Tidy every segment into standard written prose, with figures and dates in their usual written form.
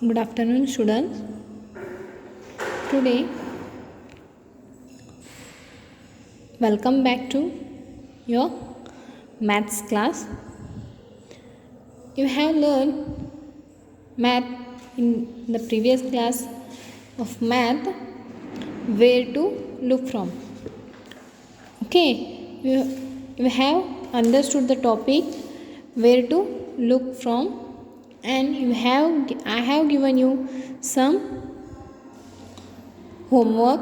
Good afternoon, students. Today, welcome back to your maths class. You have learned math in the previous class of math, where to look from. Okay, you have understood the topic where to look from, and I have given you some homework.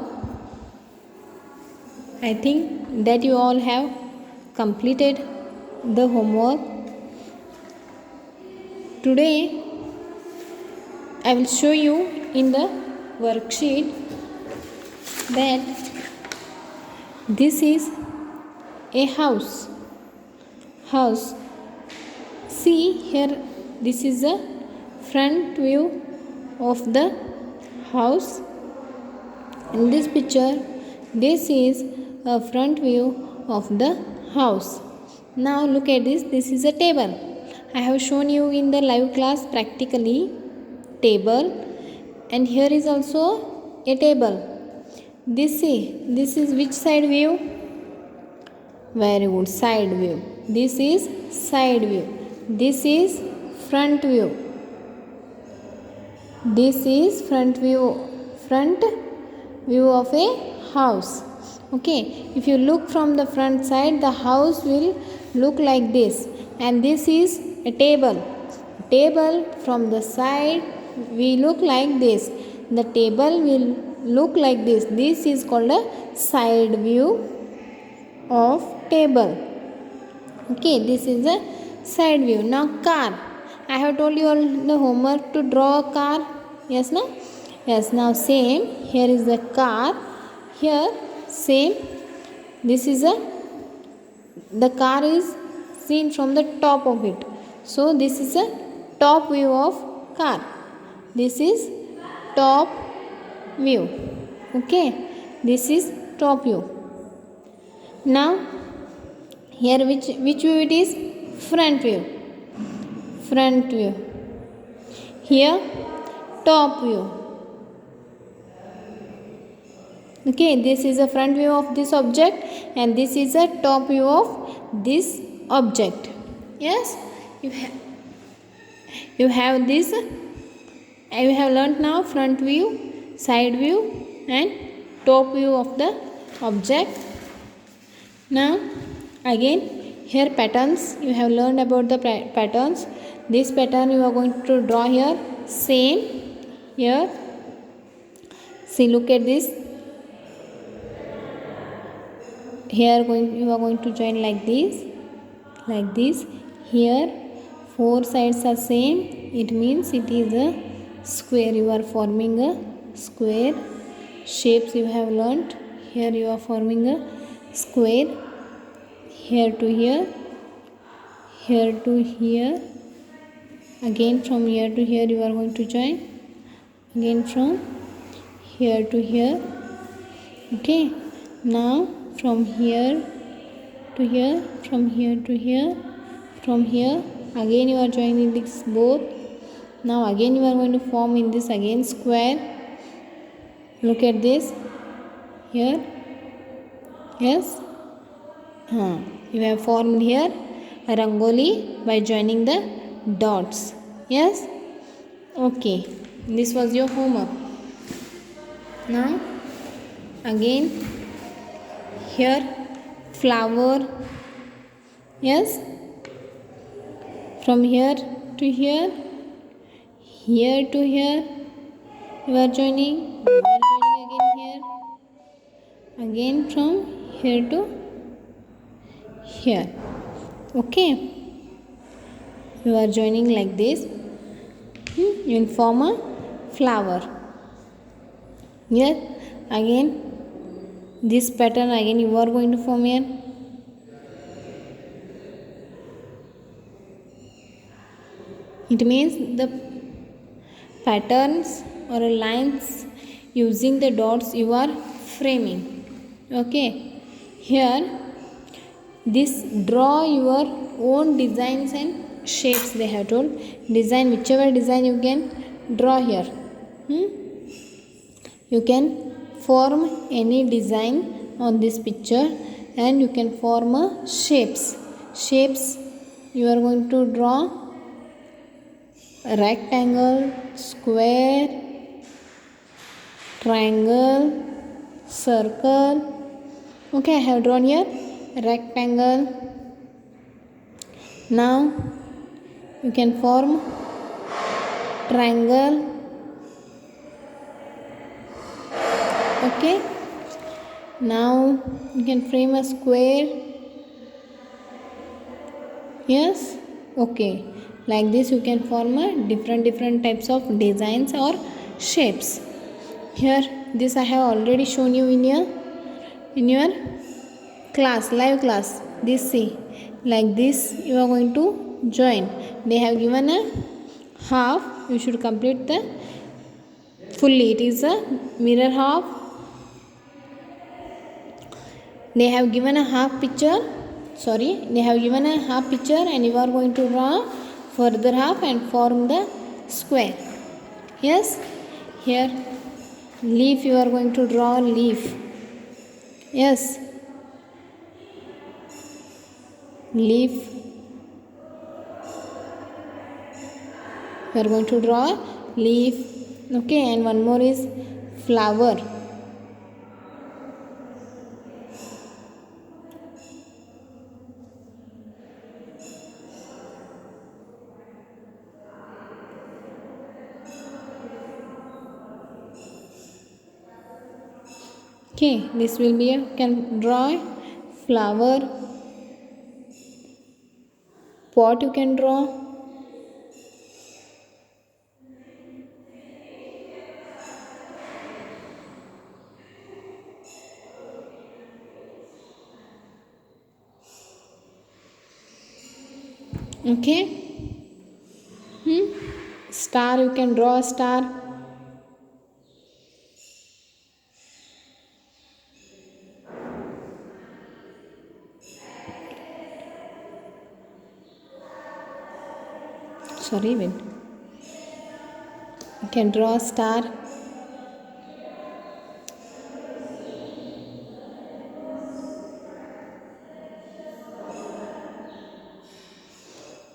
I think that you all have completed the homework. Today I will show you in the worksheet that this is a house. See here, this is the front view of the house. In this picture, this is a front view of the house. Now look at this. This is a table. I have shown you in the live class practically table, and here is also a table. This is which side view? Very good, side view. This is side view. This is front view. This is front view of a house. Okay, if you look from the front side, the house will look like this, and this is a table. From the side we look like this. The table will look like this. This is called a side view of table. Okay, this is a side view. Now car. I have told you all the homework to draw a car. Yes, no? Yes, now same. Here is the car. Here same. This is the car is seen from the top of it. So this is a top view of car. This is top view. Okay, this is top view. Now here which view it is? Front view. Here top view. Okay, this is a front view of this object, and this is a top view of this object. Yes, you have this. You have learnt now front view, side view, and top view of the object. Now again here patterns. You have learned about the patterns. This pattern you are going to draw here. Same here. See, look at this. Here you are going to join like this. Here four sides are same. It means it is a square. You are forming a square. Shapes you have learnt. Here you are forming a square. Here to here to here. Again from here to here you are going to join. Again from here to here. Okay, now from here to here, from here to here, from here again you are joining this both. Now again you are going to form in this again square. Look at this here. Yes, you have formed here a rangoli by joining the dots. Yes, okay, this was your homework. Now again here flower. Yes, from here to here, here to here you are joining. You are joining again here. Again from here to here. Okay, you are joining like this. You will form a flower. Here again this pattern again you are going to form here. It means the patterns or lines using the dots you are framing. Okay, here this draw your own designs and shapes. They have told design whichever design you can draw here. You can form any design on this picture, and you can form shapes. You are going to draw a rectangle, square, triangle, circle. Okay, I have drawn here a rectangle. Now you can form triangle. Okay, now you can frame a square. Yes, okay, like this you can form a different types of designs or shapes. Here this I have already shown you in your class, live class. This, see, like this you are going to join. They have given a half, you should complete the fully. It is a mirror half. They have given a half picture, they have given a half picture, and you are going to draw further half and form the square. Yes, here leaf, you are going to draw leaf. Yes, leaf, you are going to draw leaf. Okay, and one more is flower. Okay, this will be a, can draw flower. Pot you can draw. Okay, star, you can draw a star. Sorry, wait. You can draw a star.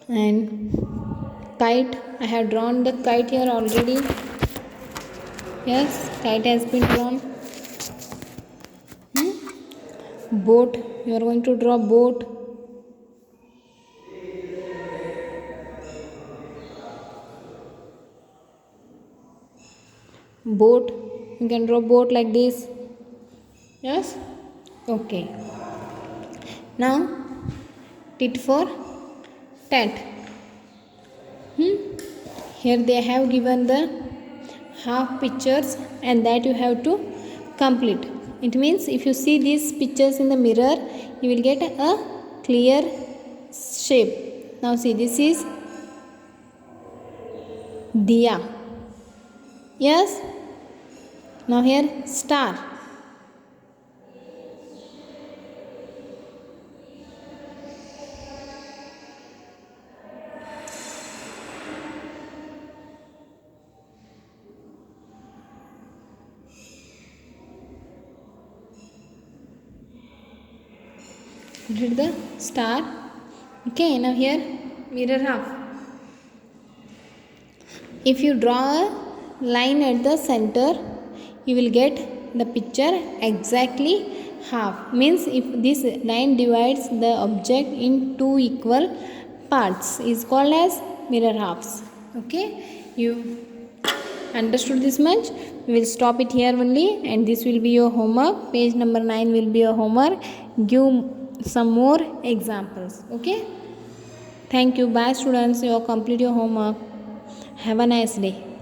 And kite, I have drawn the kite here already. Yes, kite has been drawn. Boat, you are going to draw boat. Boat, you can draw boat like this. Yes, okay. Now tit for tat. Here they have given the half pictures, and that you have to complete. It means if you see these pictures in the mirror, you will get a clear shape. Now see, this is diya. Yes, now here star. Did the star. Okay, now here mirror half. If you draw a line at the center, you will get the picture exactly half. Means if this line divides the object in two equal parts, is called as mirror halves. Okay, you understood this much? We will stop it here only, and this will be your homework. Page number 9 will be your homework. Give some more examples. Okay, thank you. Bye students, you have complete your homework. Have a nice day.